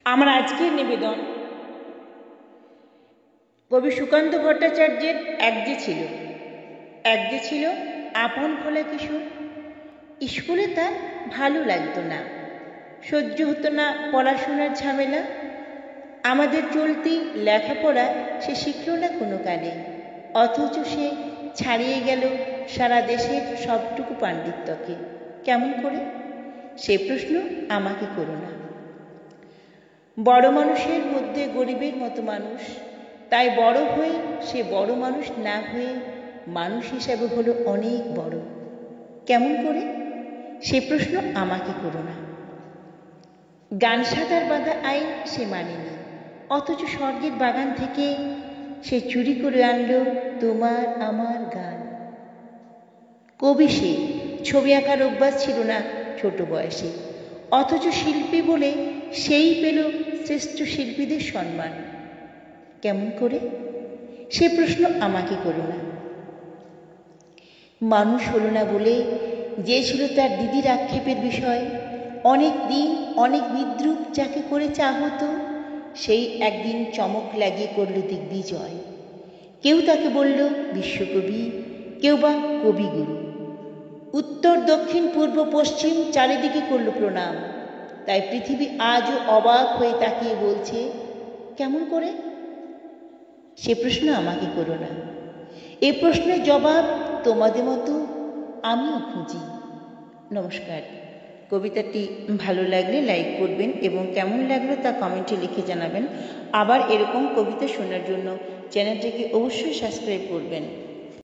আমার আজকের নিবেদন কবি সুকান্ত ভট্টাচার্যের এক যে ছিল আপন ভোলা কিশোর। স্কুলে তার ভালো লাগতো না, সহ্য হতো না পড়াশোনার ঝামেলা। আমাদের চলতি লেখাপড়া সে শিখল না কোনো কালে, অথচ সে ছাড়িয়ে গেল সারা দেশের সবটুকু পাণ্ডিত্যকে। কেমন করে? সে প্রশ্ন আমাকে করো না। বড় মানুষের মধ্যে গরিবের মতো মানুষ, তাই বড় হয়ে সে বড় মানুষ না হয়ে মানুষ হিসাবে হলো অনেক বড়। কেমন করে? সে প্রশ্ন আমাকে করো না। গান সাদার বাঁধা আইন সে মানেনি, অথচ স্বর্গের বাগান থেকে সে চুরি করে আনলো তোমার আমার গান। কবি সে, ছবি আঁকার অভ্যাস ছিল না ছোট বয়সে, অথচ শিল্পী বলে সেই পেল শ্রেষ্ঠ শিল্পীদের সম্মান। কেমন করে? সে প্রশ্ন আমাকে করো না। মানুষ হলো না বলে যে ছিল তার দিদির আক্ষেপের বিষয়, অনেক দিন অনেক বিদ্রুপ যাকে করে চাহত, সেই একদিন চমক লাগিয়ে করল দিগ্বিজয়। কেউ তাকে বলল বিশ্বকবি, কেউ বা কবিগুরু। উত্তর দক্ষিণ পূর্ব পশ্চিম চারিদিকে করল প্রণাম। তাই পৃথিবী আজও অবাক হয়ে তাকিয়ে বলছে, কেমন করে? সে প্রশ্ন আমাকে করো না। এ প্রশ্নের জবাব তোমাদের মতো আমিও খুঁজি। নমস্কার। কবিতাটি ভালো লাগলে লাইক করবেন এবং কেমন লাগলো তা কমেন্টে লিখে জানাবেন। আবার এরকম কবিতা শোনার জন্য চ্যানেলটিকে অবশ্যই সাবস্ক্রাইব করবেন।